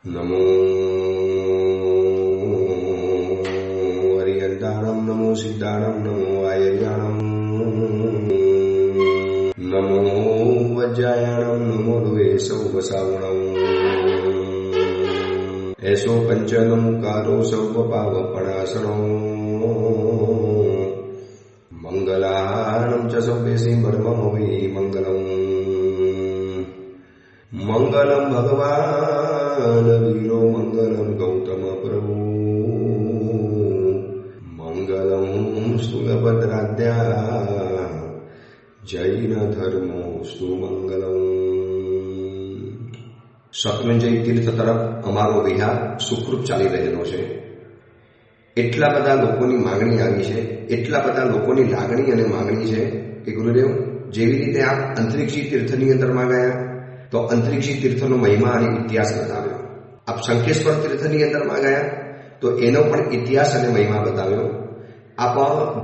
નમો હરિયંતાણમ, નમો સિદ્ધાણમ, નમો આયર્યાણમ, નમો વજ્જાયાણમ, નમો દ્વેષૌ વસાવણમ, એસો પંચનમુકારો સર્વપાવપણાસણો, મંગલાણમ ચ સર્વેષી બ્રહ્મમવિ મંગલમ, મંગલમ ભગવાન વીરો, મંગલમ ગૌતમ પ્રભુ, મંગલમ સ્થૂલભદ્રાદ્યા, જૈન ધર્મોસ્તુ મંગલમ. શત્રુંજય તીર્થ તરફ અમારો વિહાર સુખરૂપ ચાલી રહેલો છે. એટલા બધા લોકોની માંગણી આવી છે, એટલા બધા લોકોની લાગણી અને માંગણી છે કે ગુરુદેવ, જેવી રીતે આપ અંતરિક્ષી તીર્થની અંદરમાં ગયા તો અંતરિક્ષી તીર્થનો મહિમા અને ઇતિહાસ બતાવ્યો. આપ શંખેશ્વર તીર્થની અંદરમાં ગયા તો એનો પણ ઇતિહાસ અને મહિમા બતાવ્યો. આપ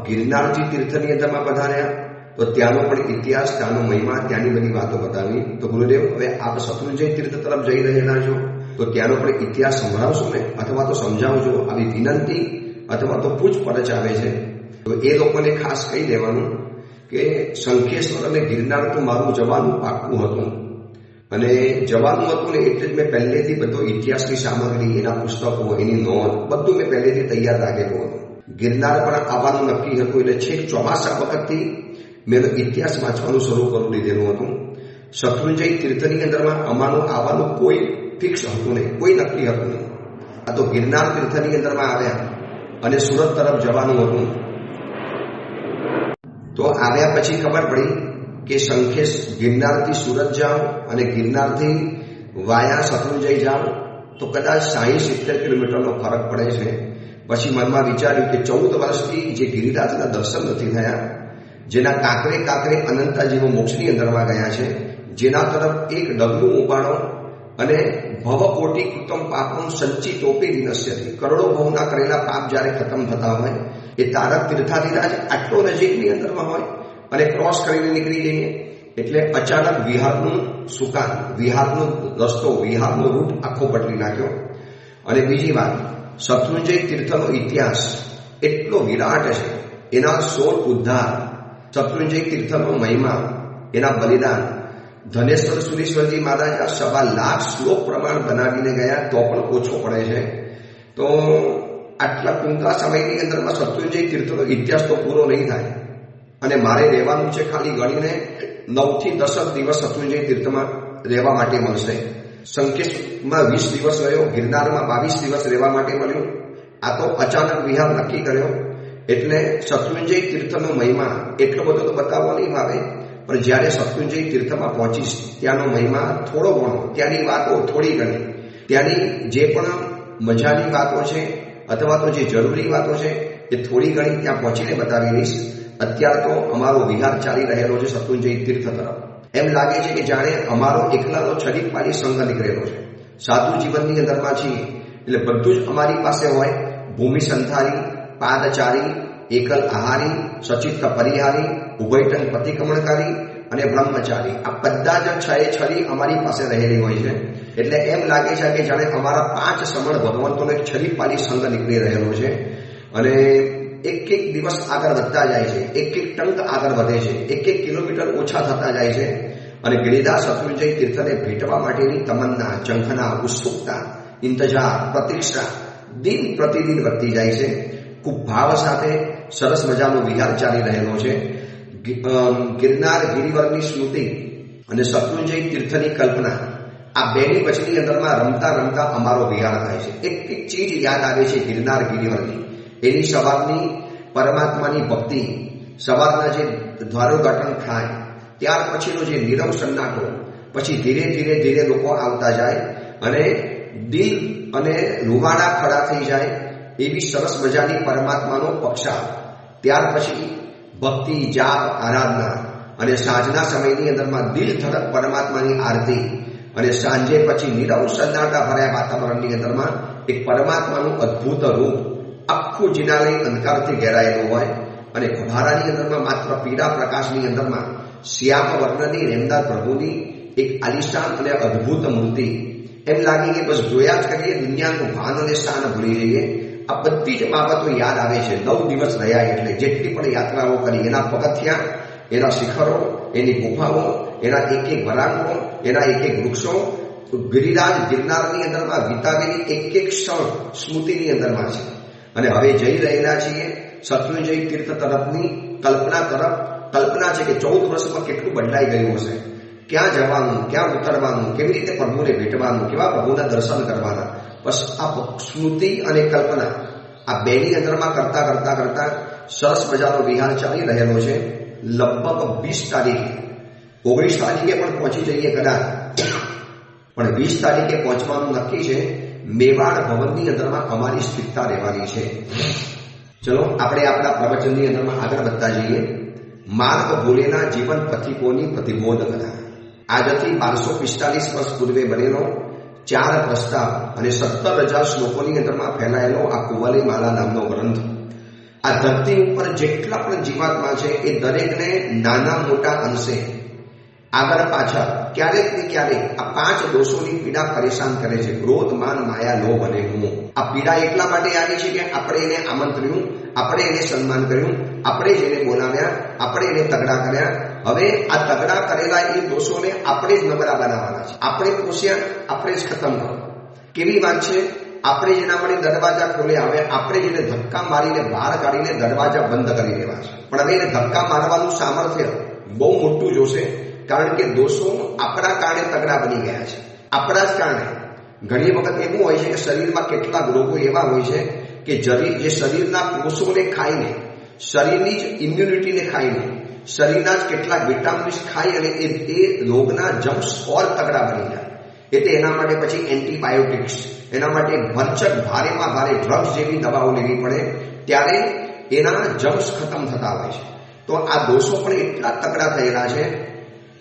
ગિરનારજી તીર્થની અંદરમાં પધાર્યા તો ત્યાંનો પણ ઇતિહાસ, ત્યાંનો મહિમા, ત્યાંની બધી વાતો બતાવી. તો ગુરુદેવ, હવે આપ શત્રુંજય તીર્થ તરફ જઈ રહેલા છો તો ત્યાંનો પણ ઇતિહાસ સંભળાવશો ને, અથવા તો સમજાવજો, આવી વિનંતી અથવા તો પૂછપરછ આવે છે. તો એ લોકોને ખાસ કહી દેવાનું કે શંખેશ્વર અને ગિરનાર તો મારું જવાનું પાક્કું હતું, અને જવાનું હતું ને એટલે જ મેં પહેલેથી બધો ઇતિહાસની સામગ્રી, એના પુસ્તકો, એની નોંધ બધું મેં પહેલેથી તૈયાર રાખેલું હતું. ગિરનાર પણ આવવાનું નક્કી હતું, એટલે છેક ચોમાસા વખતથી મેં ઇતિહાસ વાંચવાનું શરૂ કરી દીધેલું હતું. શત્રુંજય તીર્થની અંદરમાં અમારું આવવાનું કોઈ ફિક્સ હતું નહીં, કોઈ નક્કી હતું નહીં. આ તો ગિરનાર તીર્થની અંદરમાં આવ્યા અને સુરત તરફ જવાનું હતું. તો આવ્યા પછી ખબર પડી કે ગિરનારથી સુરત જાઓ અને ગિરનારથી વાયા શત્રુંજય જાઓ તો કદાચ 60-70 કિલોમીટરનો ફરક પડે છે. પછી મનમાં વિચાર્યું કે 14 વર્ષથી જે ગિરિરાજના દર્શન નથી થયા, જેના કાંકરે કાંકરે અનંતા જેવો મોક્ષની અંદરમાં ગયા છે, જેના તરફ એક ડગલું ઉપાડો અને ભવકોટી કૃતમ પાપનું સંચી ટોપી વિનશ્યથી, કરોડો ભવના કરેલા પાપ જ્યારે ખતમ થતા હોય એ તારક તીર્થાધિરાજ આટલો નજીકની અંદરમાં હોય અને ક્રોસ કરીને નીકળી જઈએ એટલે અચાનક વિહારનું સુકાન, વિહારનો રસ્તો, વિહારનો રૂટ આખો બદલી નાખ્યો. અને બીજી વાત, શત્રુંજય તીર્થનો ઇતિહાસ એટલો વિરાટ છે, એના 16 ઉદ્ધાર, શત્રુંજય તીર્થનો મહિમા, એના બલિદાન. ધનેશ્વર સુરીશ્વરજી મહારાજ 1.25 લાખ શ્લોક પ્રમાણ બનાવીને ગયા તો પણ ઓછો પડે છે. તો આટલા ટૂંકા સમયની અંદરમાં શત્રુંજય તીર્થનો ઇતિહાસ તો પૂરો નહીં થાય, અને મારે રહેવાનું છે ખાલી ગણીને 9 થી 10 દિવસ શત્રુંજય તીર્થમાં રહેવા માટે મળશે. શંખેશ્વરમાં 20 દિવસ રહ્યો, ગિરનારમાં 22 દિવસ રહેવા માટે મળ્યું. આ તો અચાનક વિહાર નક્કી કર્યો. એટલે શત્રુંજય તીર્થનો મહિમા એટલો બધો તો બતાવવો નહીં આવે, પણ જ્યારે શત્રુંજય તીર્થમાં પહોંચીશ ત્યાંનો મહિમા થોડો ઘણો, ત્યાંની વાતો થોડી ઘણી, ત્યાંની જે પણ મજાની વાતો છે અથવા તો જે જરૂરી વાતો છે એ થોડી ઘણી ત્યાં પહોંચીને બતાવી દઈશ. અત્યારે તો અમારો વિહાર ચાલી રહેલો છે શત્રુંજય તીર્થ તરફ. એમ લાગે છે કે જાણે અમારો એકલાનો છડીપાલી સંઘ નીકળેલો છે. સાધુ જીવનની અંદરમાં છીએ એટલે બધું જ અમારી પાસે હોય. ભૂમિ સંથારી, પાદચારી, એકલ આહારી, સચિત્ત પરિહારી, ઉભયટન પ્રતિક્રમણકારી અને બ્રહ્મચારી, આ બધા જ છરી અમારી પાસે રહેલી હોય છે. એટલે એમ લાગે છે કે જાણે અમારા 5 સમણ ભગવંતોનો એક છરીપાલી સંઘ નીકળી રહેલો છે. અને એક દિવસ આગળ વધતા જાય છે, એક ટંક આગળ વધે છે, એક કિલોમીટર ઓછા થતા જાય છે. અને ગિરિરાજ શત્રુંજય તીર્થને ભેટવા માટેની તમન્ના, ઝંખના, ઉત્સુકતા, ઇંતજાર, પ્રતીક્ષા દિન પ્રતિદિન વધતી જાય છે. ખૂબ ભાવ સાથે સરસ મજાનો વિહાર ચાલી રહેલો છે. ગિરનાર ગિરિવરની સ્મૃતિ અને શત્રુંજય તીર્થની કલ્પના, આ બેની વચની અંદરમાં રમતા રમતા અમારો વિહાર થાય છે. એક ચીજ યાદ આવે છે ગિરનાર ગિરિવરની, એની સવારની પરમાત્માની ભક્તિ, સવારના જે દ્વારોઘાટન થાય ત્યાર પછીનો જે નીરવ સન્નાટો, પછી ધીરે ધીરે ધીરે લોકો આવતા જાય અને દિલ અને રૂવાડા ખડા થઈ જાય એવી સરસ મજાની પરમાત્માનો પક્ષા. ત્યાર પછી ભક્તિ, જાપ, આરાધના અને સાંજના સમયની અંદરમાં દિલ ધડક પરમાત્માની આરતી, અને સાંજે પછી નીરવ સન્નાટા ભર્યા વાતાવરણની અંદરમાં એક પરમાત્માનું અદ્ભુત રૂપ આખું જિનાલય અંધકારથી ઘેરાયેલું હોય, અને ખભારાની અંદરમાં માત્ર પીળા પ્રકાશની અંદરમાં શ્યામ વર્ણની રેમદાર પ્રભુની એક આલિશાન અને અદ્ભુત મૂર્તિ, એમ લાગે કે બસ જોયા જ કરીએ, દુનિયાનું ભાન અને શાન ભૂલી જઈએ. આ બધી જ બાબતો યાદ આવે છે 9 દિવસ રહ્યા એટલે. જેટલી પણ યાત્રાઓ કરી, એના પગથિયા, એના શિખરો, એની ગુફાઓ, એના એક એક વરાંગો, એના એક એક વૃક્ષો, ગિરિરાજ ગિરનારની અંદરમાં વિતાવેલી એક એક ક્ષણ સ્મૃતિની અંદરમાં છે. અને હવે જઈ રહેલા છીએ સત્યુંજય તીર્થ તરફની કલ્પના તરફ. કલ્પના છે કે 14 વર્ષમાં કેટલું બદલાઈ ગયું હશે. ક્યાં જવાનું, ક્યાં ઉતરવાનું, કેવી રીતે પ્રભુને ભેટવાનું, કેવા પ્રભુના દર્શન કરવાના. બસ આ સ્મૃતિ અને કલ્પના આ બેની અંદરમાં કરતા કરતા કરતા સરસ મજાનો વિહાર ચાલી રહેલો છે. લગભગ 20 તારીખે, 19 તારીખે પણ પહોંચી જઈએ કદાચ, પણ 20 તારીખે પહોંચવાનું નક્કી છે. મેવાડ ભવનની અંદરમાં અમારી સ્થિરતા રહેવાની છે. ચલો આપણે આપણા પ્રવચનની અંદરમાં આગળ વધતા જઈએ. માર્ગ ભૂલેલા જીવન પથિકોની પ્રતિબોધ કથા. આજથી 1245 વર્ષ પૂર્વે બનેલો 4 પ્રસ્તાવ અને 17,000 શ્લોકોની અંદરમાં ફેલાયેલો આ કુવલયમાલા નામનો ગ્રંથ. આ ધરતી ઉપર જેટલા પણ જીવાત્મા છે એ દરેકને નાના મોટા અંશે આગળ પાછળ ક્યારેક ને ક્યારેક આ 5 દોષોની પીડા પરેશાન કરે છે. ક્રોધ, માન, માયા, લોભ અને મોહ. આ પીડા એટલા માટે આવી છે કે આપણે એને આમંત્ર્યું, આપણે એને સન્માન કર્યું, આપણે જ એને બોલાવ્યા, આપણે એને તગડા કર્યા. હવે આ તગડા કરેલા એ દોષોને આપણે જ નબળા બનાવવાના છે. આપણે પોષ્યા, આપણે જ ખતમ કરો. કેવી વાત છે? આપણે જેના માટે દરવાજા ખોલ્યા, હવે આપણે જેને ધક્કા મારીને બહાર કાઢીને દરવાજા બંધ કરી દેવા છે. પણ હવે એને ધક્કા મારવાનું સામર્થ્ય બહુ મોટું જોશે, કારણ કે દોષો આપણા કારણે તગડા બની ગયા છે. આપણા જ કારણે. ઘણી વખત એવું હોય છે કે શરીરમાં કેટલાક રોગો એવા હોય છે કે જે શરીરના કોષોને ખાઈને, શરીરની જ ઇમ્યુનિટીને ખાઈને, શરીરના જ કેટલાક વિટામિન્સ ખાઈ અને એ રોગના જમ્સ ઓર તગડા બની જાય. એટલે એના માટે પછી એન્ટીબાયોટિક્સ, એના માટે ભરચક ભારેમાં ભારે ડ્રગ્સ જેવી દવાઓ લેવી પડે, ત્યારે એના જમ્સ ખતમ થતા હોય છે. તો આ દોષો પણ એટલા તગડા થયેલા છે,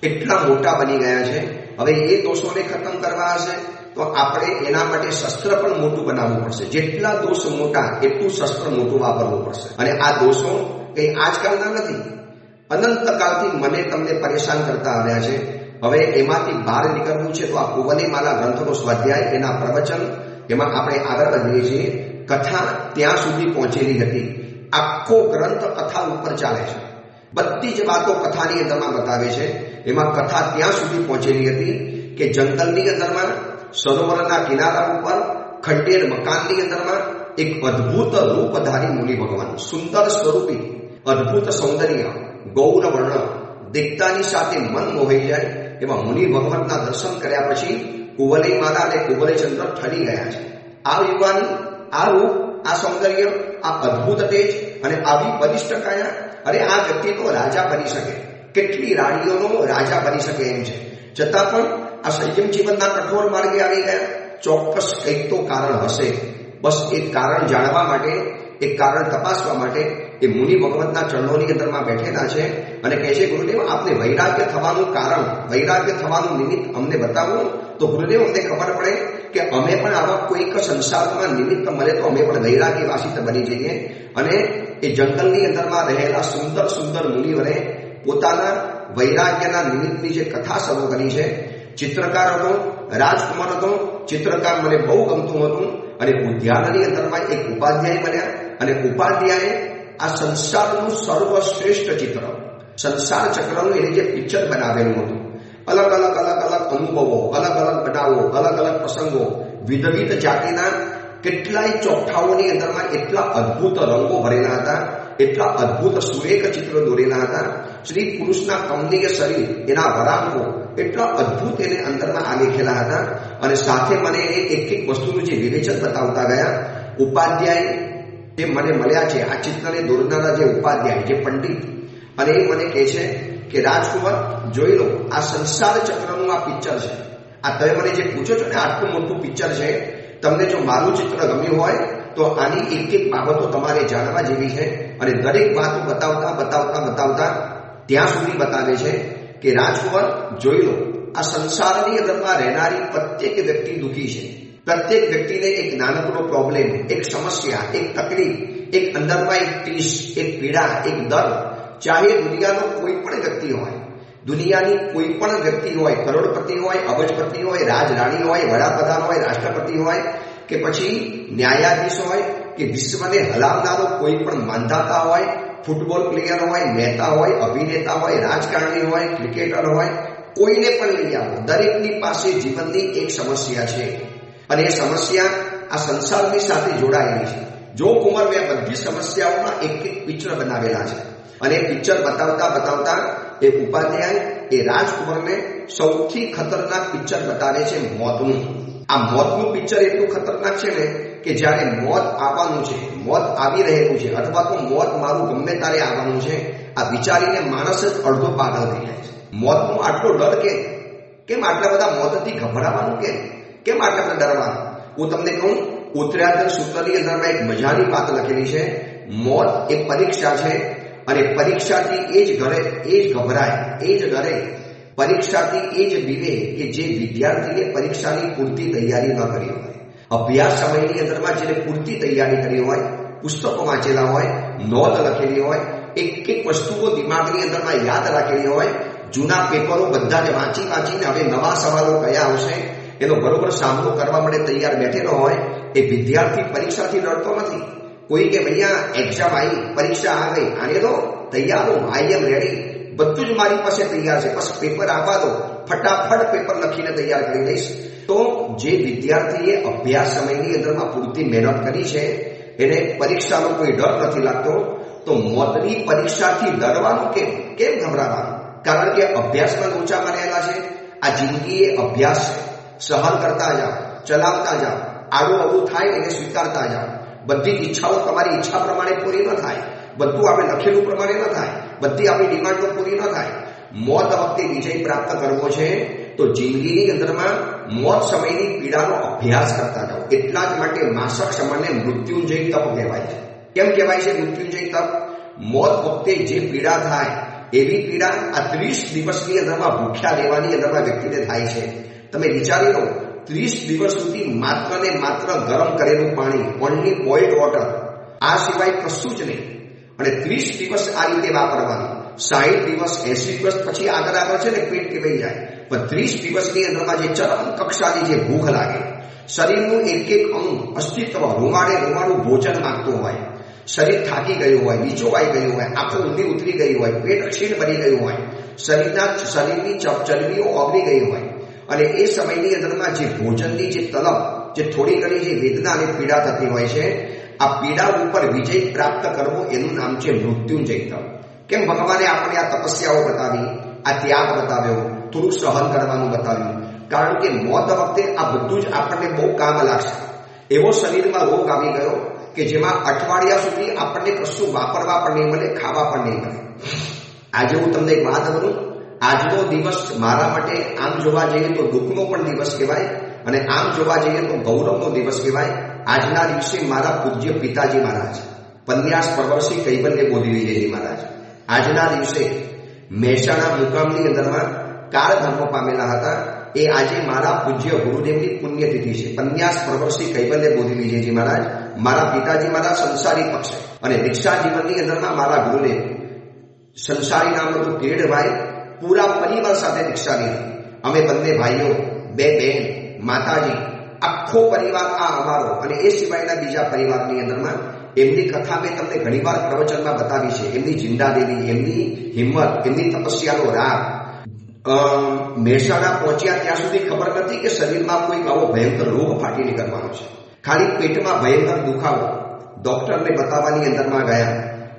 એટલા મોટા બની ગયા છે. હવે એ દોષોને ખતમ કરવા હશે તો આપણે એના માટે શસ્ત્ર પણ મોટું બનાવવું પડશે. જેટલા દોષ મોટા એટલું શસ્ત્ર મોટું વાપરવું પડશે. અને આ દોષો કંઈ આજકાલના નથી, અનંતકાળથી મને તમને પરેશાન કરતા આવ્યા છે. હવે એમાંથી બહાર નીકળવું છે તો આ કુવલયમાલા ગ્રંથનો સ્વાધ્યાય, એના પ્રવચન, એમાં આપણે આગળ વધીએ છીએ. કથા ત્યાં સુધી પહોંચેલી હતી. આખો ગ્રંથ કથા ઉપર ચાલે છે. બધી જ વાતો કથાની અંદરમાં બતાવે છે. એમાં કથા ત્યાં સુધી પહોંચેલી હતી કે જંગલની અંદરમાં, સરોવરના કિનારા ઉપર, ખંડેર મકાનની અંદરમાં એક અદ્ભુત રૂપધારી મુનિ ભગવાન, સુંદર સ્વરૂપી, અદ્ભુત સૌંદર્ય, ગૌર વર્ણ, દેખતાની સાથે મન મોહાઈ જાય એવા મુનિ ભગવાનના દર્શન કર્યા પછી કુવલયમાલા અને કુવલયચંદ્ર ઠરી ગયા છે. આ યુવાની, આ રૂપ, આ સૌંદર્ય, આ અદ્ભુત તેજ અને આવી બલિષ્ઠ કાયા, અરે આ વ્યક્તિ તો રાજા બની શકે, કેટલી રાણીઓનો રાજા બની શકે એમ છે. છતાં પણ આ સંયમ જીવનના કઠોર માર્ગે આવી ગયા. ચોક્કસ કંઈક તો કારણ હશે. બસ એક કારણ જાણવા માટે, એક કારણ તપાસવા માટે એ મુનિ ભગવતના ચરણોની અંદરમાં બેઠેલા છે અને કહે છે, ગુરુદેવ આપને વૈરાગ્ય થવાનું કારણ, વૈરાગ્ય થવાનું નિમિત્ત અમને બતાવો. તો ગુરુદેવ અમને ખબર પડે કે અમે પણ આવા કોઈક સંસારમાં નિમિત્ત મળે તો અમે પણ વૈરાગ્યવાસિત બની જઈએ. અને એ જંગલની અંદરમાં રહેલા સુંદર સુંદર મુનિવરે પોતાના વૈરાગ્યના નિમિત્તની જે કથા શરૂ કરી છે. ચિત્રકાર હતો, રાજકુમાર હતો. ચિત્રકાર મને બહુ ગમતું હતું અને ઉદ્યાનની અંદરમાં એક ઉપાધ્યાય બન્યા અને ઉપાધ્યાયે આ સંસારનું સર્વશ્રેષ્ઠ ચિત્ર, સંસાર ચક્રનું એને જે પિક્ચર બનાવેલું હતું, અલગ અલગ અલગ અલગ અનુભવો, અલગ અલગ બનાવો, અલગ અલગ પ્રસંગો, વિવિધ જાતિના કેટલાય ચોકઠાઓની અંદરમાં એટલા અદ્ભુત રંગો ભરેલા હતા, એટલા અદ્ભુત સુરેખ ચિત્રો દોરેલા હતા. શ્રી પુરુષના કમનીય શરીર, એના વરાંગો એટલા અદ્ભુત એને અંદરમાં આલેખેલા હતા. અને સાથે મને એક એક વસ્તુનું જે વિવેચન બતાવતા ગયા. ઉપાધ્યાય જે મને મળ્યા છે, આ ચિત્રને દોરનારા જે ઉપાધ્યાય, જે પંડિત, અને એ મને કહે છે કે રાજકુમાર જોઈ લો, આ સંસાર ચક્રનું આ પિક્ચર છે. આ તમે મને જે પૂછો છો ને, આટલું મોટું પિક્ચર છે. તમને જો મારું ચિત્ર ગમ્યું હોય તો આની એક એક બાબતો તમારે જાણવા જેવી છે. અને દરેક વાતો બતાવતા બતાવતા બતાવતા ત્યાં સુધી બતાવે છે કે રાજકુમાર જોઈ લો, આ સંસારની અંદરમાં રહેનારી પ્રત્યેક વ્યક્તિ દુઃખી છે. પ્રત્યેક વ્યક્તિને એક નાનકડો પ્રોબ્લેમ, એક સમસ્યા, એક તકલીફ, એક અંદરમાં એક ટીસ, એક પીડા, એક દર્દ, ચાહે દુનિયાનો કોઈ પણ વ્યક્તિ હોય, દુનિયાની કોઈ પણ વ્યક્તિ હોય, કરોડપતિ હોય, અબજપતિ હોય, રાજરાણી હોય, વડાપ્રધાન હોય, રાષ્ટ્રપતિ હોય કે પછી ન્યાયાધીશ હોય કે વિશ્વને હલાવનારો કોઈ પણ માંધાતા હોય, ફૂટબોલ પ્લેયર હોય, નેતા હોય, અભિનેતા હોય, રાજકારણી હોય, ક્રિકેટર હોય, કોઈને પણ લઈ આવો, દરેકની પાસે જીવનની એક સમસ્યા છે અને એ સમસ્યા આ સંસારની સાથે જોડાયેલી છે. જો કુંવર મેં બધી સમસ્યાઓના એક એક પિક્ચર બનાવેલા છે અને પિક્ચર બતાવતા બતાવતા એ ઉપાધ્યાય એ રાજકુંવરને સૌથી ખતરનાક પિક્ચર બતાવે છે મોતનું. આ મોતનું પિક્ચર એટલું ખતરનાક છે ને કે જ્યારે મોત આવવાનું છે, મોત આવી રહેલું છે અથવા તો મોત મારું ગમે ત્યારે આવવાનું છે, આ વિચારીને માણસ જ અડધો પાગલ થઈ જાય છે. મોતનો આટલો ડર કેમ આટલા બધા મોતથી ગભરાવાનું કેમ આટલા બધા ડરવાનું? હું તમને કહું, ઉત્તરાધર સૂત્રની અંદરમાં એક મજાની વાત લખેલી છે. મોત એ પરીક્ષા છે અને પરીક્ષાથી એ જ ગભરાય, એ જ ડરે, પરીક્ષાથી એ જ બીવે કે જે વિદ્યાર્થીએ પરીક્ષાની પૂરતી તૈયારી ન કરી હોય, અભ્યાસ સમયની અંદરમાં જેને પૂરતી તૈયારી કરી હોય, પુસ્તકો વાંચેલા હોય, નોંધ લખેલી હોય, એક એક વસ્તુઓ દિમાગની અંદરમાં યાદ રાખેલી હોય, જૂના પેપરો બધા જ વાંચીને હવે નવા સવાલો કયા આવશે એનો બરોબર સામનો કરવા માટે તૈયાર બેઠેલો હોય, એ વિદ્યાર્થી પરીક્ષાથી ડરતો નથી. કોઈ કે ભૈયા એક્ઝામ આવી, પરીક્ષા આ ગઈ, આને તો તૈયાર હું, આઈ એમ રેડી, બધું જ મારી પાસે તૈયાર છે, બસ પેપર આપવા દો, ફટાફટ પેપર લખીને તૈયાર કરી દઈશ. તો જે વિદ્યાર્થીએ અભ્યાસ સમયની અંદરમાં પૂરતી મહેનત કરી છે એને પરીક્ષાનો કોઈ ડર નથી લાગતો. તો મોતની પરીક્ષાથી ડરવાનું કેમ ગભરાવાનું? કારણ કે અભ્યાસમાં લોચા મારેલા છે. આ જિંદગી એ અભ્યાસ છે. સહન કરતા જાઓ, ચલાવતા જાઓ, આડું અવળું થાય એને સ્વીકારતા જાઓ. બધી ઈચ્છાઓ તમારી ઈચ્છા પ્રમાણે પૂરી ન થાય, બધું આપણે લખેલું પ્રમાણે ન થાય, બધી આપણી ડિમાન્ડો પૂરી ન થાય. મોત વખતે વિજય પ્રાપ્ત કરવો છે તો જિંદગીની અંદરમાં મોત સમયની પીડાનો અભ્યાસ કરતા જાઓ. એટલા જ માટે માસક સમયને મૃત્યુંજય તપ કહેવાય છે. કેમ કહેવાય છે મૃત્યુંજય તપ? મોત વખતે જે પીડા થાય એવી પીડા આ 30 દિવસની અંદરમાં ભૂખ્યા રહેવાની અંદરમાં વ્યક્તિને થાય છે. તમે વિચારી લો, 30 દિવસ સુધી માત્ર ને માત્ર ગરમ કરેલું પાણી, ઓનલી બોઇલ્ડ વોટર, આ સિવાય કશું જ નહીં. અને 30 દિવસ આ રીતે વાપરવાનું. 60 દિવસ 80 દિવસ પછી આગળ છે ને પેટ કેવાઈ જાય. પણ 30 દિવસની અંદરમાં જે ચરમ કક્ષાની જે ભૂખ લાગે, શરીરનું એક એક અંગ અસ્તિત્વ રૂમાળું ભોજન માંગતું હોય, શરીર થાકી ગયું હોય, નીચોવાઈ ગયું હોય, આંખો ઊંધી ઉતરી ગઈ હોય, પેટ ક્ષીણ બની ગયું હોય, શરીરની ચરબીઓ ઓગળી ગઈ હોય અને એ સમયની અંદરમાં જે ભોજનની જે તલબ, જે થોડી ઘણી જે વેદના અને પીડા થતી હોય છે, આ પીડા ઉપર વિજય પ્રાપ્ત કરવો એનું નામ છે મૃત્યુંજય તપ. કેમ ભગવાને આપણે આ તપસ્યાઓ બતાવી, આ ત્યાગ બતાવ્યો, થોડું સહન કરવાનું બતાવ્યું? કારણ કે મોત વખતે આ બધું જ આપણને બહુ કામ લાગશે. એવો શરીરમાં રોગ આવી ગયો કે જેમાં અઠવાડિયા સુધી આપણને કશું વાપરવા પણ નહીં મળે, ખાવા પણ નહીં મળે. આજે હું તમને એક વાત કરું, આજનો દિવસ મારા માટે આમ જોવા જઈએ તો દુઃખનો પણ દિવસ કહેવાય અને આમ જોવા જઈએ તો ગૌરવનો દિવસ કહેવાય. આજના દિવસે મારા પૂજ્ય પિતાજી મહારાજ પન્યાસ પરવર્ષી કૈવલ્ય બોધિવિજયજી મહારાજ આજના દિવસે મહેસાણા મુકામની અંદરમાં કાળ ધર્મ પામેલા હતા. એ આજે મારા પૂજ્ય ગુરુદેવની પુણ્યતિથિ છે. પન્યાસ પરવર્ષી કૈવલ્ય બોધિવિજયજી મહારાજ મારા પિતાજી મારા સંસારી પક્ષે અને દીક્ષા જીવનની અંદરમાં મારા ગુરુદેવ સંસારી નામ હતું કેડભાઈ, પૂરા પરિવાર સાથે દીક્ષા લીધી. અમે બંને ભાઈઓ, બે બહેન, માતાજી, આખો પરિવાર આ અમારો અને એ સિવાયના બીજા પરિવારની અંદરમાં એમની કથા મેં તમને ઘણીવાર પ્રવચનમાં બતાવી છે. એમની જિંદાદેવી, એમની હિંમત, એમની તપસ્યાનો રાગ. મહેસાણા પહોંચ્યા ત્યાં સુધી ખબર નથી કે શરીરમાં કોઈ આવો ભયંકર રોગ ફાટી નીકળવાનો છે. ખાલી પેટમાં ભયંકર દુખાવો. ડોક્ટરને બતાવવાની અંદરમાં ગયા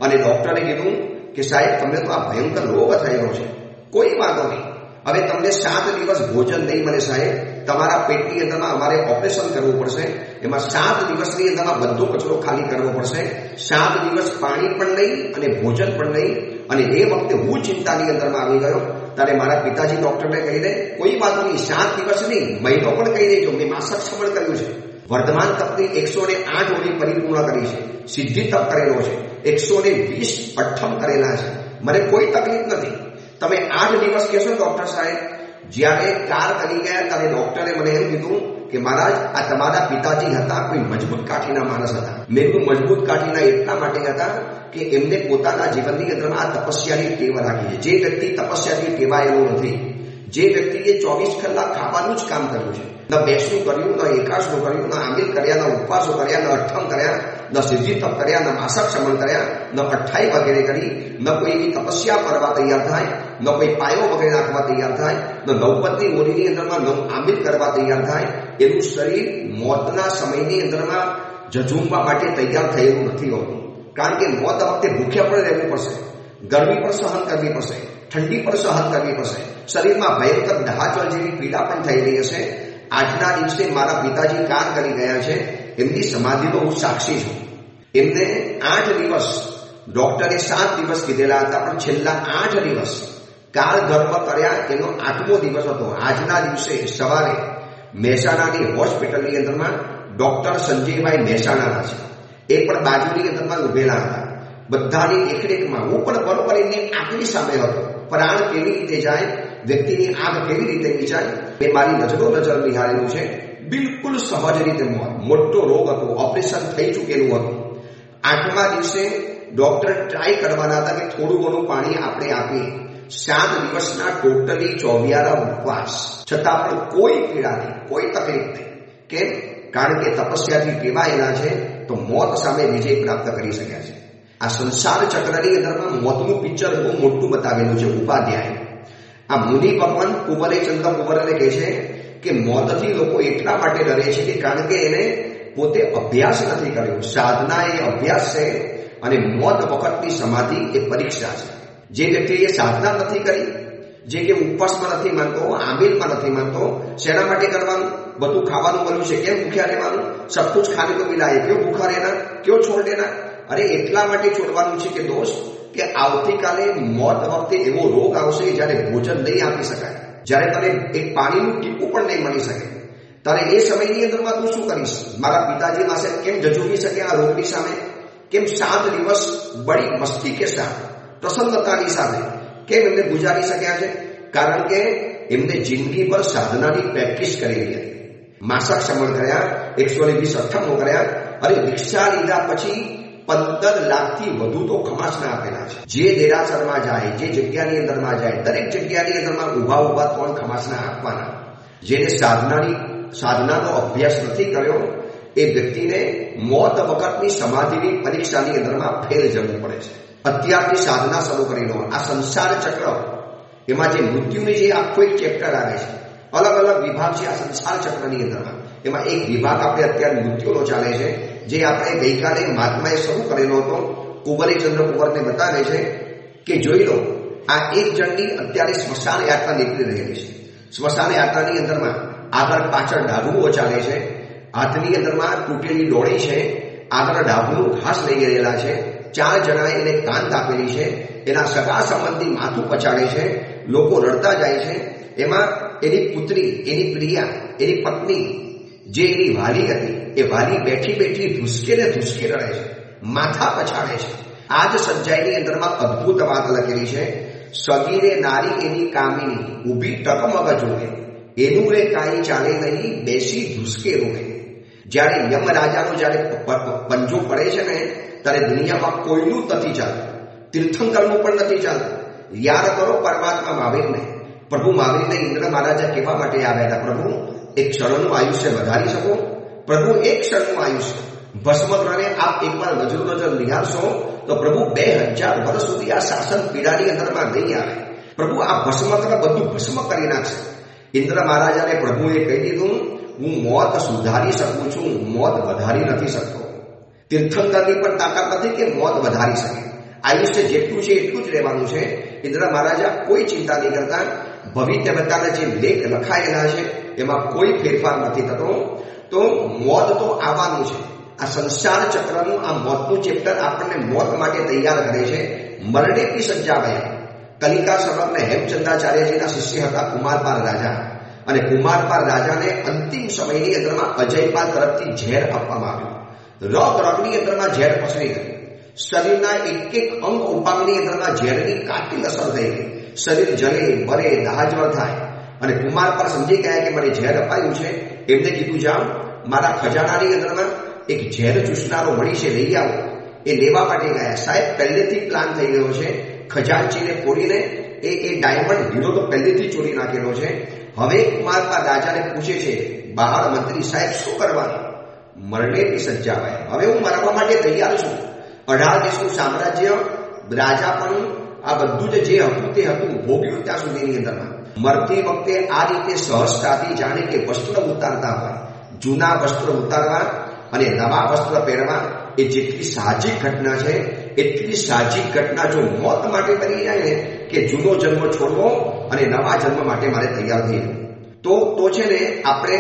અને ડોક્ટરે કીધું કે સાહેબ તમને તો આ ભયંકર રોગ થયેલો છે. કોઈ વાંધો નહીં, હવે તમને 7 દિવસ ભોજન નહીં મળે સાહેબ, તમારા પેટની અંદરમાં અમારે ઓપરેશન કરવું પડશે, એમાં 7 દિવસની અંદરમાં બધો કચરો ખાલી કરવો પડશે, 7 દિવસ પાણી પણ નહીં અને ભોજન પણ નહીં. અને એ વખતે હું ચિંતાની અંદરમાં આવી ગયો. ત્યારે મારા પિતાજી ડોક્ટરને કહી દે, કોઈ વાત નહીં, 7 દિવસ નહીં, મહિનો પણ કહી દેજો, મેં માસક શ્રવણ કર્યું છે, વર્ધમાન તપની 108 ઓળી પરિપૂર્ણ કરી છે, સિદ્ધિ તપ કરેલો છે, 120 અઠ્ઠમ કરેલા છે, મને કોઈ તકલીફ નથી. તમે 8 દિવસ કહેશો ડોક્ટર સાહેબ. જ્યારે 4 કરી ગયા ત્યારે ડોક્ટરે મને એમ કીધું કે મહારાજ આ તમારા પિતાજી હતા કોઈ મજબૂત કાઠીના માણસ હતા. મેં કીધું મજબૂત કાઠીના એટલા માટે હતા કે એમને પોતાના જીવનની અંદરમાં આ તપસ્યાની ટેવ રાખી છે. જે વ્યક્તિ તપસ્યાથી ટેવાયેલો નથી, જે વ્યક્તિએ 24 કલાક ખાવાનું જ કામ કર્યું છે, ન બેસનું કર્યું, ન એકાશનું કર્યું, ન આમિલ કર્યા, ન ઉપવાસો કર્યા, ન અઠ્ઠમ કર્યા, ન સિદ્ધિ તપ કર્યા, ન માસક શમન કર્યા, ન અઠ્ઠાઈ વગેરે કરી, ન કોઈની તપસ્યા કરવા તૈયાર થાય, ન કોઈ પાયો વગેરે નાખવા તૈયાર થાય, ન નવપતની ઓલીની અંદરમાં નવ આમિલ કરવા તૈયાર થાય, એનું શરીર મોતના સમયની અંદરમાં ઝઝૂમવા માટે તૈયાર થયેલું નથી હોતું. કારણ કે મોત વખતે ભૂખ્યા પણ રહેવું પડશે, ગરમી પણ સહન કરવી પડશે, ઠંડી પણ સહન કરવી પડશે, શરીરમાં ભયંકર દહાજળ જેવી પીડા પણ થઈ રહી હશે. આજના દિવસે મારા પિતાજી કાર કરી ગયા છે, એમની સમાધિનો હું સાક્ષી છું. એમને 8 દિવસ, ડોક્ટરે 7 દિવસ કીધેલા હતા, પણ છેલ્લા 8 દિવસ કાળ ગર્ભ કર્યા, એનો 8મો દિવસ હતો. આજના દિવસે સવારે મહેસાણાની હોસ્પિટલની અંદરમાં ડોક્ટર સંજયભાઈ મહેસાણાના છે, એ પણ બાજુની અંદરમાં ઉભેલા હતા. બધાની દેખરેખમાં હું પણ બરોબર એમની આંખની સામે હતો. પ્રાણ કેવી રીતે જાય, વ્યક્તિની આંખ કેવી રીતે વિચાય, મેં મારી નજરો નજર નિહાળેલું છે. બિલકુલ સહજ રીતે મોત. મોટો રોગ હતો, ઓપરેશન થઈ ચૂકેલું હતું. 8મા દિવસે ડોક્ટર ટ્રાય કરવાના હતા કે થોડું ઘણું પાણી આપણે આપીએ. 7 દિવસના ટોટલી 24 ઉપવાસ, છતાં પણ કોઈ પીડા નહીં, કોઈ તકલીફ નહીં. કેમ? કારણ કે તપસ્યાથી ટેવાયેલા છે, તો મોત સામે વિજય પ્રાપ્ત કરી શક્યા છે. આ સંસાર ચક્રની અંદરમાં મોતનું પિક્ચર બહુ મોટું બતાવેલું છે. ઉપાધ્યાય આ મુનિ ભગવાન કુંવરેચંદ્ર કુંવરને કહે છે કે મોતથી લોકો એટલા માટે ડરે છે કે કારણ કે એને પોતે અભ્યાસ નથી કર્યો. સાધના એ અભ્યાસ છે અને મોત વખતની સમાધિ એ પરીક્ષા છે. જે વ્યક્તિએ સાધના નથી કરી, જે કે ઉપવાસમાં નથી માનતો, આમિલમાં નથી માનતો, શેના માટે કરવાનું? બધું ખાવાનું મળ્યું છે, કેમ ભૂખ્યા રહેવાનું? સબ કુછ ખાને કો મિલા હે, ક્यों ભૂખા રહેના, ક્यों છોડ દેના? અરે એટલા માટે છોડવાનું છે કે દોસ્ત, કે આવતીકાલે મોત વખતે એવો રોગ આવશે જ્યારે ભોજન નહીં આપી શકાય, જ્યારે તને એક પાણીનું ટીપું પણ નહીં મળી શકે. તારે એ સમયની અંદરમાં તું શું કરીશ? મારા પિતાજી પાસે કેમ ઝઝૂમી શકે આ રોગની સામે? કેમ 7 દિવસ બડી મસ્તી કે સાથ, પ્રસન્નતાની સાથે કેમ એમને ગુજારી શક્યા છે? કારણ કે એમને જિંદગી પર સાધનાની પ્રેક્ટિસ કરેલી હતી. માસક શમન કર્યા, 120 અઠ્ઠમો કર્યા. અરે દીક્ષા લીધા પછી 15 લાખથી વધુ તો ખમાસના આપેલા છે. જે દેરાસરમાં જાય, જે જગ્યાની અંદરમાં જાય, દરેક જગ્યાની અંદરમાં ઉભા 3 ખમાસના આપવાના. જેને સાધનાનો અભ્યાસ નથી કર્યો, એ વ્યક્તિને મોત વખતની સમાધિની પરીક્ષાની અંદરમાં ફેલ જવું પડે છે. અત્યારથી સાધના શરૂ કરી લો. આ સંસાર ચક્ર, એમાં જે મૃત્યુની જે આખો એક ચેપ્ટર આવે છે, અલગ અલગ વિભાગ છે આ સંસાર ચક્રની અંદરમાં. એમાં એક વિભાગ આપણે અત્યારે મૃત્યુનો ચાલે છે, જે આપણે ગઈકાલે મહાત્માએ શરૂ કરેલો હતો. કુંવરેચંદ્ર કુંવરને બતાવે છે કે જોઈ લો, આ એક જણની અત્યારે સ્મશાન યાત્રા નીકળી રહેલી છે. સ્મશાન યાત્રાની અંદરમાં આગળ પાછળ ડાભુઓ ચાલે છે, હાથની અંદરમાં તૂટેલી ડોળી છે, આગળ ડાભુનું ઘાસ લઈ ગયેલા છે. 4 જણાએ એને કાંત આપેલી છે, એના સગા સંબંધી માથું પછાડે છે, લોકો રડતા જાય છે. એમાં એની પુત્રી, એની પ્રિયા, એની પત્ની, જે એની વાલી હતી, એ વાલી બેઠી ધુસકે રડે છે, માથા પછાડે છે. આ જ સજ્જાઈની અંદરમાં અદ્ભુત વાત લખેલી છે. સગીરે નારી એની કામિની, ઊભી ટકમગ જોડે, એનું રે કાંઈ ચાલે નહીં, બેસી ધુસકે રોડે. જ્યારે યમરાજાનો જ્યારે પંજો પડે છે ને, ત્યારે દુનિયામાં કોઈનું નથી ચાલતું, તીર્થંકરનું પણ નથી ચાલતું. યાદ કરો પરમાત્મા મહાવીરને. પ્રભુ મહાવીરને ઇન્દ્ર મહારાજા કહેવા માટે આવ્યા હતા, પ્રભુ એક ક્ષણનું આયુષ્ય વધારી શકો? પ્રભુ એક ક્ષણનું આયુષ્ય. ભસ્મગ્રહને આપ એકવાર નજર નિહાળશો તો પ્રભુ 2000 વર્ષ સુધી આ શાસન પીડાની અંદરમાં નહીં આવે. પ્રભુ આ ભસ્મગ્રહ બધું ભસ્મ કરી નાખશે. ઇન્દ્ર મહારાજાને પ્રભુએ કહી દીધું, હું મોત સુધારી શકું છું, મોત વધારી નથી શકતો. તીર્થંકરની પણ તાકાત નથી કે મોત વધારી શકે. આયુષ્ય જેટલું છે એટલું જ રહેવાનું છે. ઇન્દ્ર મહારાજા કોઈ ચિંતા નહીં કરતા. ભવિષ્યવક્તાના જે લેખ લખાયેલા છે એમાં કોઈ ફેરફાર નથી થતો. તો મોત તો આવવાનું છે. આ સંસાર ચક્રનું આ મોતનું ચેપ્ટર આપણને મોત માટે તૈયાર કરે છે. મરણે કી સજ્જા ભયા. કલિકા સમગ્ર હેમચંદ્રાચાર્યજીના શિષ્ય હતા કુમારપાલ રાજા, અને કુમારપાલ રાજાને અંતિમ સમયની અંદરમાં અજયપાલ તરફથી ઝેર આપવામાં આવ્યું. રગની અંદરમાં ઝેર પસરી ગયું. શરીરના એક અંગ ઉપાંગની અંદરમાં ઝેરની કાતિલ અસર થઈ ગઈ. શરીર જલે, બરે, દાહજળ થાય. અને કુમારપાલ સમજી ગયા કે મને ઝેર અપાયું છે, એમને કીધું જાઓ મારા ખજાનાની અંદરમાં એક ઝેર ચૂસનારો મળી છે, લઈ આવો. એ લેવા માટે ગયા. સાહેબ પહેલેથી પ્લાન થઈ ગયો છે. ખજાનચીને ફોડીને એ ડાયમંડ હીરો તો પહેલેથી ચોરી નાખેલો છે. હવે કુમારપાલ રાજાને પૂછે છે બહાર મંત્રી સાહેબ શું કરવાનું? મરણેની સજ્જા ભાઈ, હવે હું મરવા માટે તૈયાર છું. 18 દેશનું સામ્રાજ્ય, રાજાપણું, આ બધું જે હતું તે હતું, ભોગ્યું ત્યાં સુધીની અંદરમાં. મરતી વખતે આ રીતે સહજતાથી જાણે કે વસ્ત્ર ઉતારતા હોય, જૂના વસ્ત્ર ઉતારવા અને નવા વસ્ત્ર પહેરવા એ જેટલી સાહજિક ઘટના છે એટલી સાહજિક ઘટના જો મોત માટે બની જાય ને કે જૂનો જન્મ છોડવો અને નવા જન્મ માટે મારે તૈયાર થઈ જવું, તો છે ને આપણે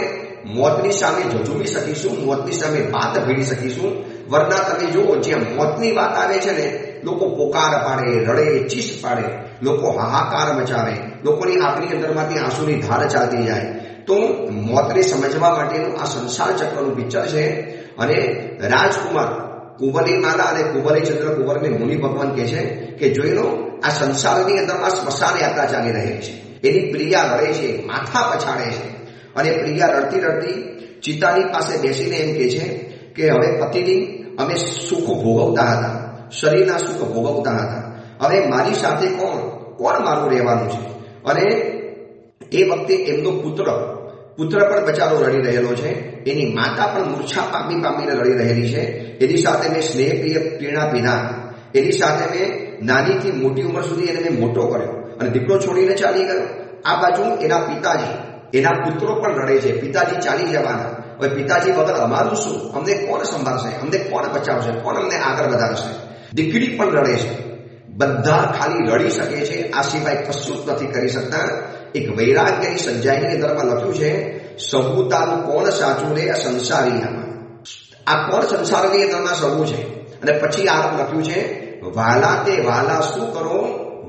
મોતની સામે ઝઝૂમી શકીશું, મોતની સામે વાત ભીડી શકીશું. વરના તમે જુઓ જ્યાં મોતની વાત આવે છે ને લોકો પોકાર પાડે, રડે, ચીસ પાડે, લોકો હાહાકાર મચાવે, લોકોની આંખની અંદરમાંથી આંસુની ધાર ચાલતી જાય. તો મોતને સમજવા માટેનું આ સંસાર ચક્રનું પિક્ચર છે. અને રાજકુમાર કુંવલી માલા અને કુંવલી ચંદ્ર કુંવરને મુનિ ભગવાન કહે છે કે જોઈ લો આ સંસારની અંદરમાં સ્મશાન યાત્રા ચાલી રહી છે. એની પ્રિયા રડે છે, માથા પછાડે છે. અને પ્રિયા રડતી રડતી ચિતાની પાસે બેસીને એમ કહે છે કે હવે પતિની અમે સુખ ભોગવતા હતા, શરીરના સુખ ભોગવતા હતા, હવે મારી સાથે કોણ મારું રહેવાનું છે? અને એ વખતે એમનો પુત્ર પણ બચારો રડી રહેલો છે. એની માતા પણ મૂર્છા પામીને રડી રહેલી છે. એની સાથે મેં સ્નેહ પીણા પીધા, એની સાથે મેં નાનીથી મોટી ઉંમર સુધી એને મેં મોટો કર્યો અને દીકરો છોડીને ચાલી ગયો. આ બાજુ એના પિતાજી, એના પુત્રો પણ રડે છે, પિતાજી ચાલી જવાના. હવે પિતાજી વગર અમારું શું? અમને કોણ સંભાળશે? અમને કોણ બચાવશે? કોણ અમને આગળ વધારશે? દીકરી પણ રડે છે. બધા ખાલી રડી શકે છે, આ સિવાય કશું જ નથી કરી શકતા. એક વૈરાગ્યની સજ્જાઈની અંદરમાં લખ્યું છે સબુ તારું કોણ સાચું રે આ સંસારીયામાં. આ કોણ સંસારની અંદરમાં સબુ છે? અને પછી આ લખ્યું છે વાલા તે વાલા શું કરો,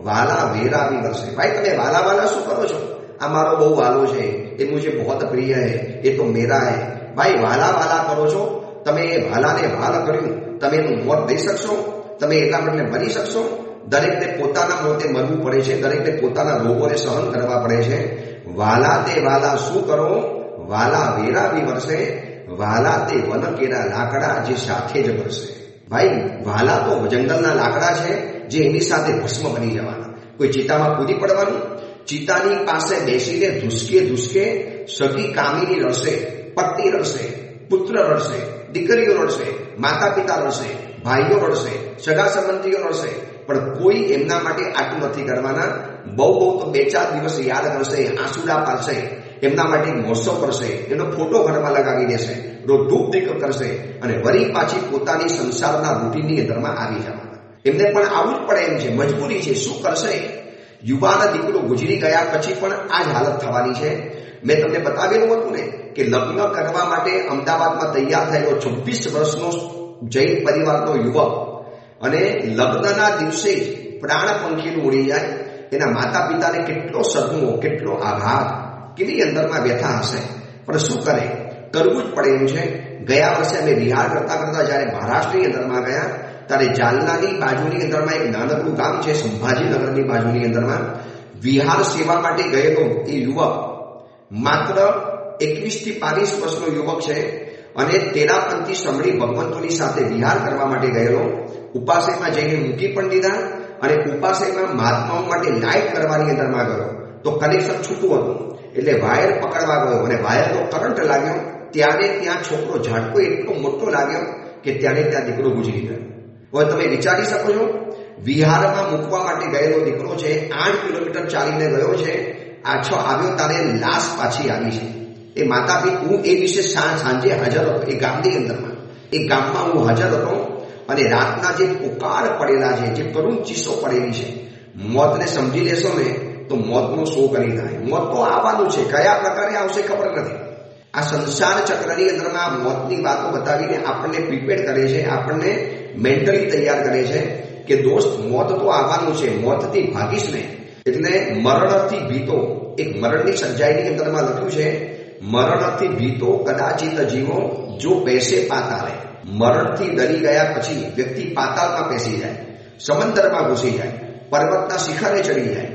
વાલા વેરાવી વરસે. ભાઈ તમે વાલા શું કરો છો? આ મારો બહુ વાલો છે, એ મુझे बहुत प्रिय है, એ તો મેરા હૈ. ભાઈ વાલા કરો છો તમે, એ વાલાને વાલ કર્યું, તમે એનું મોત દઈ શકશો? તમે એટલા માટે બની શકશો? દરેકને પોતાના મોતે મરવું પડે છે, દરેકને પોતાના રોગોને સહન કરવા પડે છે. વાલા તે વાલા શું કરો, વાલા વેરાવી વરસે, વાલા તે વન કેરા લાકડા જે સાથે જ વરસે. ભાઈ વાલા તો જંગલના લાકડા છે જે એની સાથે ભસ્મ બની જવાના. કોઈ ચિતામાં કૂદી પડવાનું? ચિતાની પાસે બેસીને ધુસકે સગી કામીની રડશે, પત્ની રડશે, પુત્ર રડશે, દીકરીઓ રડશે, માતા પિતા રડશે, ભાઈઓ રડશે, સગા સંબંધીઓ રડશે, પણ કોઈ એમના માટે આટલું નથી કરવાના. બહુ તો 2-4 દિવસ યાદ કરશે, આંસુડા પાડશે, એમના માટે મહોત્સવ કરશે, એનો ફોટો ઘરમાં લગાવી દેશે, રોજ ધૂપ દીપ કરશે અને વળી પાછી પોતાની સંસારના રૂટીનની અંદરમાં આવી જવાના. એમને પણ આવું જ પડે એમ છે, મજબૂરી છે, શું કરશે? યુવાન દીકરો ગુજરી ગયા પછી પણ આ જ હાલત થવાની છે. મેં તમને બતાવેલું હતું ને કે લગ્ન કરવા માટે અમદાવાદમાં તૈયાર થયેલો 26 વર્ષનો જૈન પરિવારનો યુવક અને લગ્નના દિવસે જ પ્રાણ પંખીનું ઉડી જાય. એના માતા પિતાને કેટલો સદમો, કેટલો આઘાત, કેવી અંદરમાં વ્યથા હશે, પણ શું કરે, કરવું જ પડે એમ છે. ગયા વર્ષે અમે વિહાર કરતા જ્યારે મહારાષ્ટ્રની અંદરમાં ગયા ત્યારે જાલનાની બાજુની અંદરમાં એક નાનકડું ગામ છે, સંભાજીનગરની બાજુની અંદરમાં વિહાર સેવા માટે ગયેલો એ યુવક માત્ર 21 થી 22 વર્ષનો યુવક છે અને તેરાપંથી સમળી ભગવંતોની સાથે વિહાર કરવા માટે ગયેલો. ઉપાસેમાં જઈને મૂકી પણ દીધા અને ઉપાસેમાં મહાત્માઓ માટે લાઈટ કરવાની અંદરમાં ગયો તો કનેક્શન છૂટું હતું એટલે વાયર પકડવા ગયો અને વાયરનો કરંટ લાગ્યો. ત્યાં છોકરો ઝાટકો એટલો મોટો લાગ્યો કે ત્યાં દીકરો ગુજરી ગયો. હવે તમે વિચારી શકો છો, વિહારમાં મૂકવા માટે ગયેલો દીકરો છે, 8 કિલોમીટર ચાલીને ગયો છે, આછો આવ્યો તારે લાશ પાછી આવી છે. એ માતા પિતા, હું એ વિશે સાંજે હાજર હતો એ ગામની અંદરમાં, એ ગામમાં હું હાજર હતો અને રાતના જે પુકાર પડેલા છે, જે કરુણ ચીસો પડેલી છે, મોતને સમજી લેશો ને તો મોતનો શો કરી થાય. મોત તો આવવાનું છે, કયા પ્રકારે આવશે ખબર નથી. આ સંસાર ચક્રની અંદરમાં મોતની વાતો બતાવીને આપણને પ્રિપેર કરે છે, આપણને મેન્ટલી તૈયાર કરે છે કે દોસ્ત મોત તો આવવાનું છે, મોતથી ભાગીશ ને. એટલે મરણથી ભીતો, એક મરણની સજ્જાઈની અંદરમાં લખ્યું છે મરણથી ભીતો કદાચિત જીવો જો પેશે પાતાળે. મરણથી ડરી ગયા પછી વ્યક્તિ પાતાળમાં બેસી જાય, સમંદરમાં ઘૂસી જાય, પર્વતના શિખરે ચડી જાય.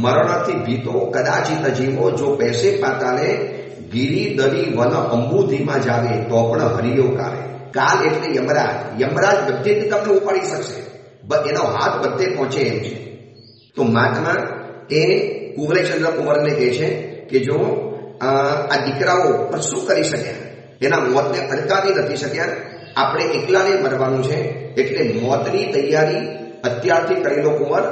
મરણથી ભીતો કદાચિત જીવો જો પેશે પાતાળે ગીરી દરી વન અંબુધીમાં જાવે તો પણ હરિયો કાલે. કાલ એટલે યમરાજ. યમરાજ બધે તમને ઉપાડી શકશે, એનો હાથ બધે પહોંચે એમ છે. તો મહાત્મા એ કુંવરેચંદ્ર કુંવરને કહે છે કે જો આ દીકરાઓ પણ શું કરી શક્યા, એના મોતને અટકાવી નથી શક્યા, આપણે એકલાને મરવાનું છે, એટલે મોતની તૈયારી અત્યારથી કરી લો કુંવર.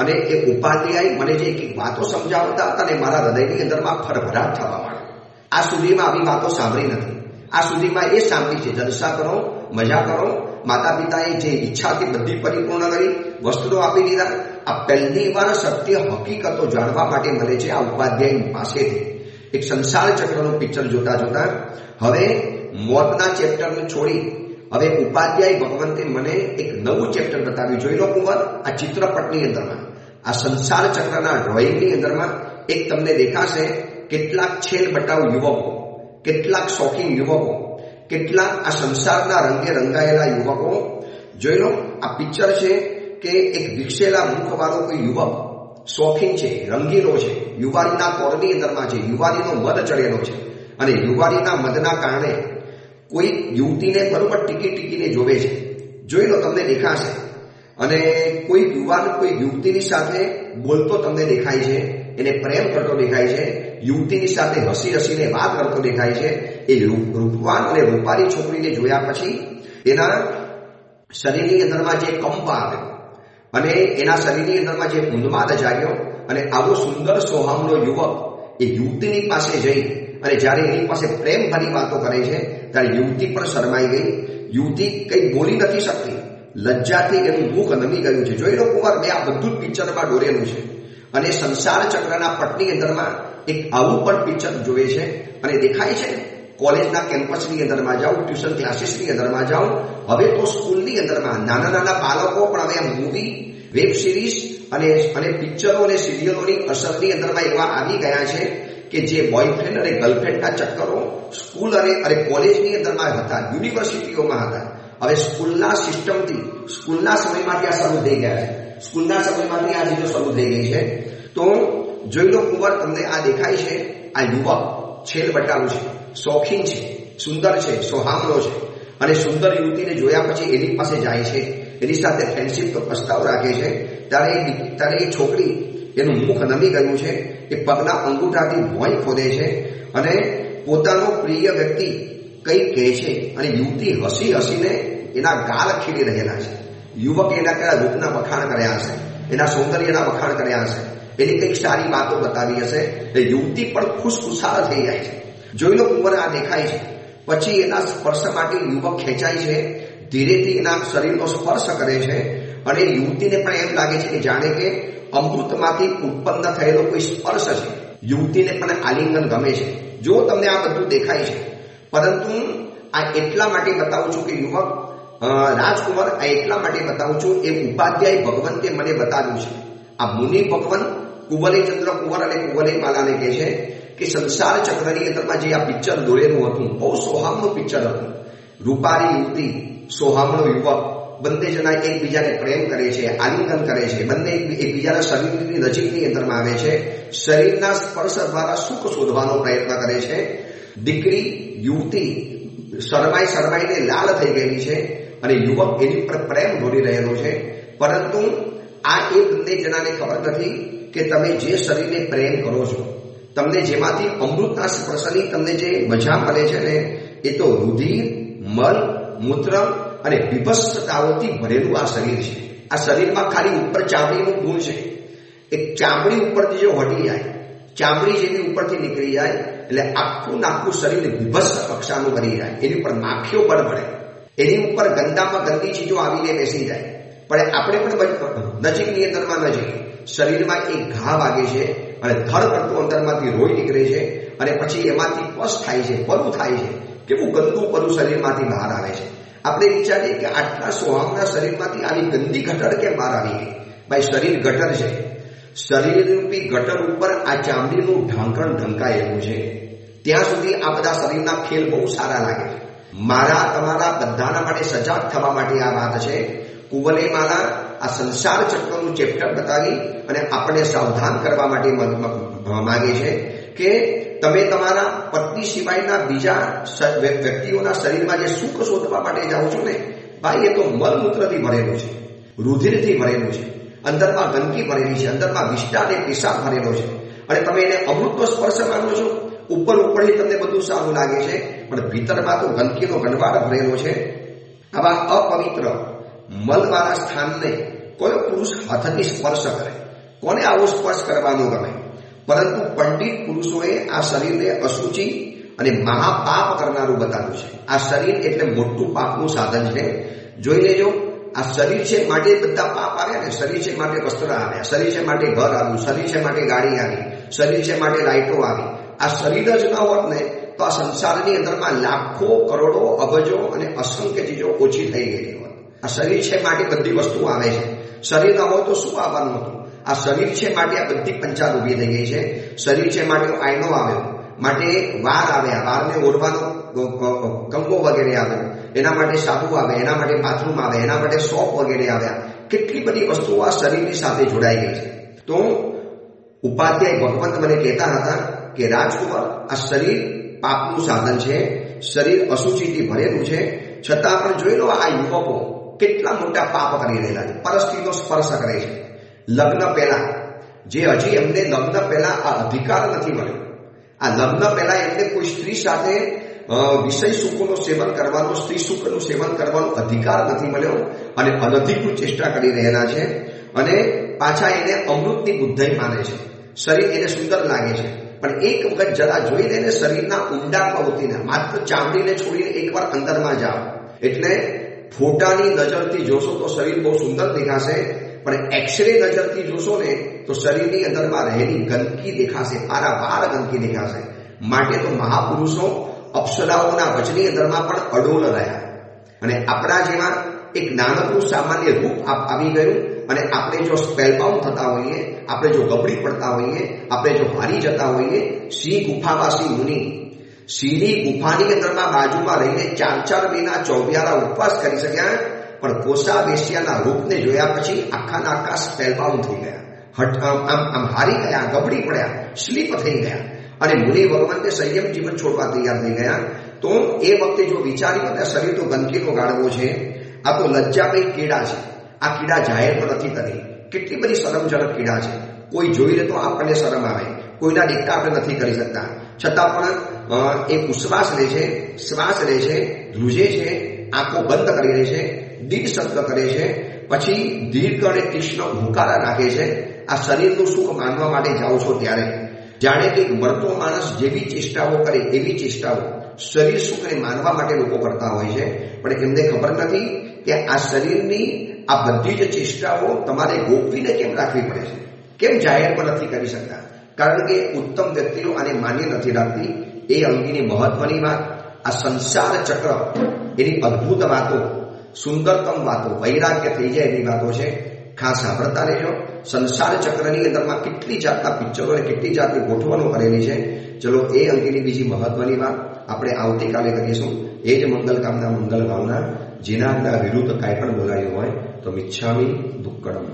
અને એ ઉપાધ્યાય મને જે એક વાતો સમજાવતા હતા ને મારા હૃદયની અંદરમાં ફરભરાટ થવા માંડ્યો. આ સુધીમાં આવી વાતો સાંભળી નથી. આ સુધીમાં એ સાંભળી છે જલસા કરો, મજા કરો, માતા પિતાએ જે ઈચ્છાથી બધી પરિપૂર્ણ કરી, વસ્ત્રો આપી દીધા. આ પહેલી વાર સત્ય હકીકતો જાણવા માટે મળે છે આ ઉપાધ્યાય પાસેથી. એક સંસાર ચક્રનું પિક્ચર જોતા જોતા હવે મોતના ચેપ્ટરને છોડી હવે ઉપાધ્યાય ભગવંતે મને એક નવું ચેપ્ટર બતાવ્યું. જોઈ લો કુંવર, આ ચિત્રપટની અંદરમાં, આ સંસાર ચક્રના ડ્રોઈંગની અંદરમાં એક તમને દેખાશે કેટલાક છેલ બટાવ યુવકો, કેટલાક શોખીન યુવકો, કેટલાક આ સંસારના રંગે રંગાયેલા યુવકો. જોઈ લો, આ પિક્ચર છે કે એક વિકસેલા મુખવાળો કોઈ યુવક શોખીન છે, રંગીલો છે, યુવાનીના કોરની અંદરમાં છે, યુવાનીનો મદ ચડેલો છે, અને યુવાનીના મદના કારણે કોઈ યુવતીને બરોબર ટીકીને જોવે છે. જોઈ લો, તમને દેખાશે. અને કોઈ યુવાન કોઈ યુવતીની સાથે બોલતો તમને દેખાય છે, એને પ્રેમ કરતો દેખાય છે, યુવતીની સાથે હસીને વાત કરતો દેખાય છે. એ રૂપવાન અને રૂપારી છોકરીને જોયા પછી એના શરીરની અંદરમાં જે કંપ આવે અને એના શરીરની અંદરમાં જે ઉન્માદ જાગ્યો, અને આવો સુંદર સોહામનો યુવક એ યુવતીની પાસે જઈ અને જ્યારે એની પાસે પ્રેમ ભરી વાતો કરે છે ત્યારે યુવતી પણ શરમાઈ ગઈ. યુવતી કંઈ બોલી નથી શકતી, લજ્જાથી એનું મુખ નમી ગયું છે. જોઈ લો કુંવર, મેં આ બધું જ પિક્ચરમાં દોરેલું છે. અને સંસાર ચક્રના પટની અંદરમાં એક આવું પણ પિક્ચર જોવે છે અને દેખાય છે. કોલેજના કેમ્પસની અંદરમાં જાઓ, ટ્યુશન ક્લાસીસની અંદરમાં જાઓ, હવે તો સ્કૂલની અંદરમાં નાના નાના બાળકો પણ હવે મૂવી, વેબ સિરીઝ અને પિક્ચરો અને સિરિયલોની અસરની અંદરમાં એવા આવી ગયા છે કે જે બોયફ્રેન્ડ અને ગર્લફ્રેન્ડના ચક્કરો સ્કૂલ અને કોલેજની અંદરમાં હતા, યુનિવર્સિટીઓમાં હતા. હવે સ્કૂલના સિસ્ટમથી, સ્કૂલના સમયમાંથી આ શરૂ થઈ ગયા છે, સ્કૂલના સમયમાંથી આ ચીજો શરૂ થઈ ગઈ છે. તો જોઈ લો કુંવર, તમને આ દેખાય છે, આ યુવક છેલ બટાવું છે, શોખીન છે, સુંદર છે, સોહામણો છે, અને સુંદર યુવતીને જોયા પછી એની પાસે જાય છે, એની સાથે ફ્રેન્ડશિપ તો પ્રસ્તાવ રાખે છે. ત્યારે એ છોકરી, એનું મુખ નમી ગયું છે, એ પગના અંગૂઠાથી ભોંય ખોદે છે અને પોતાનો પ્રિય વ્યક્તિ કંઈ કહે છે, અને યુવતી હસીને એના ગાલ ખીલી રહેલા છે. યુવકે એના કયા રૂપના વખાણ કર્યા હશે, એના સૌંદર્યના વખાણ કર્યા હશે, એની કંઈક સારી વાતો બતાવી હશે, એ યુવતી પણ ખુશખુશાલ થઈ જાય છે. જોઈ લો કુંવર, આ દેખાય છે. પછી એના સ્પર્શ માટે યુવક ખેંચાય છે, ધીરેથી એના શરીરનો સ્પર્શ કરે છે, અને યુવતીને પણ એમ લાગે છે કે જાણે કે અમૃતમાંથી ઉત્પન્ન થયેલો કોઈ સ્પર્શ છે. યુવતીને પણ આલિંગન ગમે છે. જો તમને આ બધું દેખાય છે, પરંતુ આ એટલા માટે બતાવું છું કે યુવક રાજકુમાર, આ એટલા માટે બતાવું છું, એ ઉપાધ્યાય ભગવંતે મને બતાવ્યું છે. આ મુનિ ભગવંત કુવલેચંદ્ર કુંવર અને કુવલેમાલાને કહે છે કે સંસાર ચક્રની અંદરમાં જે આ પિક્ચર દોરેલું હતું, બહુ સોહામનું પિક્ચર હતું. રૂપારી યુવતી, સોહામણો યુવક, બંને જણા એકબીજાને પ્રેમ કરે છે, આલિંગન કરે છે, બંને એકબીજાના શરીરની નજીકની અંદરમાં આવે છે, શરીરના સ્પર્શ દ્વારા સુખ શોધવાનો પ્રયત્ન કરે છે. દીકરી, યુવતી શરમાઈને લાલ થઈ ગયેલી છે અને યુવક એની પર પ્રેમ દોરી રહેલો છે. પરંતુ આ એ બંને જણાને ખબર નથી કે તમે જે શરીરને પ્રેમ કરો છો, તમને જેમાંથી અમૃતના સ્પર્શની તમને જે મજા મળે છે ને, એ તો રુધિર, મલ, મૂત્ર અને વિભત્સતાઓથી ભરેલું આ શરીર છે. આ શરીરમાં ખાલી ઉપર ચામડીનું ગુણ છે. એક ચામડી ઉપરથી જો હટી જાય, ચામડી જેવી ઉપરથી નીકળી જાય એટલે આખું શરીર વિભત્સ કક્ષાનું બની જાય. એની ઉપર માખીઓ બળબડે, એની ઉપર ગંદામાં ગંદી ચીજો આવીને બેસી જાય. પણ આપણે પણ નજીકની અંદરમાં નજીક શરીરમાં એક ઘા વાગે છે અને ધડ કરતું અંદરમાંથી રોઈ નીકળે છે, અને પછી એમાંથી પસ થાય છે, પરુ થાય છે. કેવું ગંદુ પરુ શરીરમાંથી બહાર આવે છે. આપણે વિચારીએ કે આટલા સોહામના શરીરમાંથી આવી ગંદી ગટર કેમ બહાર આવી ગઈ? ભાઈ, શરીર ગટર છે. શરીરરૂપી ગટર ઉપર આ ચામડીનું ઢાંકણ ઢંકાયેલું છે. ત્યાં સુધી આ બધા શરીરના ખેલ બહુ સારા લાગે છે. મારા તમારા બધાના માટે સજાગ થવા માટે આ વાત છે. કુવલેમાલા આ સંસાર ચક્રનું ચેપ્ટર બતાવી અને આપણને સાવધાન કરવા માટે માગે છે કે તમે તમારા પત્ની સિવાયના બીજા વ્યક્તિઓના શરીરમાં જે સુખ શોધવા માટે જાઓ છો ને ભાઈ, એ તો મલમૂત્રથી ભરેલું છે, રુધિરથી ભરેલું છે, અંદરમાં ગંદકી ભરેલી છે, અંદરમાં વિષ્ટા અને પેશાબ ભરેલો છે, અને તમે એને અમૃતનો સ્પર્શ માનો છો. ઉપરથી તમને બધું સારું લાગે છે, પણ ભીતરમાં તો ગંદકીનો ગંડવાડ ભરેલો છે. આવા અપવિત્ર મલવાળા સ્થાનને કોઈ પુરુષ હાથથી સ્પર્શ કરે? કોને આવો સ્પર્શ કરવાનો ગમે? પરંતુ પંડિત પુરુષોએ આ શરીરને અશુચિ અને મહાપાપ કરનારું બતાવ્યું છે. આ શરીર એટલે મોટું પાપનું સાધન છે. જોઈ લેજો, આ શરીર છે માટે બધા પાપ આવ્યા ને. શરીર છે માટે વસ્ત્ર આવ્યા, શરીર છે માટે ઘર આવ્યું, શરીર છે માટે ગાડી આવી, શરીર છે માટે લાઈટો આવી. આ શરીર જ ન હોત ને તો આ સંસારની અંદરમાં લાખો, કરોડો, અબજો અને અસંખ્ય ચીજો ઓછી થઈ ગયેલી હોત. આ શરીર છે માટે બધી વસ્તુઓ આવે છે. શરીર ન હોય તો શું આવવાનું હતું? આ શરીર છે માટે આ બધી પંચાલ ઊભી થઈ ગઈ છે. શરીર છે માટે આયનો આવ્યો, માટે વાર આવ્યા, વારને ઓઢવાનો કંકો વગેરે આવ્યો, એના માટે સાબુ આવે, એના માટે બાથરૂમ આવે, એના માટે સોપ વગેરે આવ્યા. કેટલી બધી વસ્તુઓ આ શરીરની સાથે જોડાઈ ગઈ છે. તો ઉપાધ્યાય ભગવંત મને કહેતા હતા કે રાજકુમાર, આ શરીર પાપનું સાધન છે, શરીર અશુચિથી ભરેલું છે, છતાં પણ જોઈ લો આ યુવકો કેટલા મોટા પાપ કરી રહેલા છે. પરસ્ત્રીનો સ્પર્શ કરે છે લગ્ન પહેલા, જે હજી એમને લગ્ન પહેલા આ અધિકાર નથી મળ્યો. આ લગ્ન પહેલા એમને કોઈ સ્ત્રી સાથે વિષય સુખોનું સેવન કરવાનો, સ્ત્રી સુખનું સેવન કરવાનો અધિકાર નથી મળ્યો, અને અનધિકૃત ચેષ્ટા કરી રહેલા છે. અને પાછા એને અમૃતની બુદ્ધાઈ માને છે. શરીર એને સુંદર લાગે છે, પણ એક વખત જરા જોઈ લઈને શરીરના ઊંડાણમાં ઉતરીને માત્ર ચામડીને છોડીને એકવાર અંદરમાં જાઓ. એટલે ફોટાની નજરથી જોશો તો શરીર બહુ સુંદર દેખાશે, પણ એક્સરે નજરથી જોશો ને તો શરીરની અંદરમાં રહેલી ગંદકી દેખાશે, પારાવાર ગંદકી દેખાશે. માટે તો મહાપુરુષો અપ્સરાઓના વચની અંદરમાં પણ અડોલ રહ્યા. અને આપણા જેવા એક નાનકડું સામાન્ય રૂપ આવી ગયું, અને આપણે જો સ્પેલબાઉન્ડ થતા હોઈએ, આપણે જો ગબડી પડતા હોઈએ, આપણે જો હારી જતા હોઈએ. સિંહ ગુફાવાસી મુનિ સિંહની ગુફાની અંદરમાં બાજુમાં રહીને 4 મહિના 24 ઉપવાસ કરી શક્યા, પણ કોસા વેશ્યાના રૂપને જોયા પછી આખાના આખા સ્પેલબાઉન્ડ થઈ ગયા, આમ હારી ગયા, ગબડી પડ્યા, સ્લીપ થઈ ગયા, અને મુનિ ભગવંતે સંયમ જીવન છોડવા તૈયાર થઈ ગયા. તો એ વખતે જો વિચાર્યું કે શરીર તો ગંદકીનો ગાળવો છે, આ તો લજ્જાભાઈ કીડા છે, આ કીડા જાહેર પણ નથી કરી. કેટલી બધી શરમજનક કીડા છે. કોઈ જોઈ લે તો આપણને શરમ આવે, કોઈના દીકરા આપણે નથી કરી શકતા, છતાં પણ એ ઉશ્વાસ લે છે, શ્વાસ લે છે, ધ્રુજે છે, આંખો બંધ કરી લે છે, દીર્ઘ શબ્દ કરે છે, પછી દીર્ઘ અને તીક્ષ્ણ હુંકારા રાખે છે. આ શરીરનું સુખ માનવા માટે જાઓ છો ત્યારે જાણે કે મરતો માણસ જેવી ચેષ્ટાઓ કરે એવી ચેષ્ટાઓ શરીર સુખને માનવા માટે લોકો કરતા હોય છે. પણ એમને ખબર નથી કે આ શરીરની આ બધી જ ચેષ્ટાઓ તમારે ગોપવીને કેમ રાખવી પડે છે, કેમ જાહેર પણ નથી કરી શકતા. કારણ કે ઉત્તમ વ્યક્તિઓ આને માન્ય નથી રાખતી. એ અંગેની મહત્વની વાત, આ સંસાર ચક્ર એની અદ્ભુત વાતો, સુંદરતમ વાતો, વૈરાગ્ય થઈ જાય એવી વાતો છે. ખાસ સાંભળતા રહેજો. સંસાર ચક્રની અંદરમાં કેટલી જાતના પિક્ચરો અને કેટલી જાતની ગોઠવણો કરેલી છે. ચલો એ અંગેની બીજી મહત્વની વાત આપણે આવતીકાલે કરીશું. એ જ મંગલ કામના મંગલ ભાવના. જેના વિરુદ્ધ કાંઈ પણ બોલાયું હોય તો મિચ્છામિ દુક્કડમ.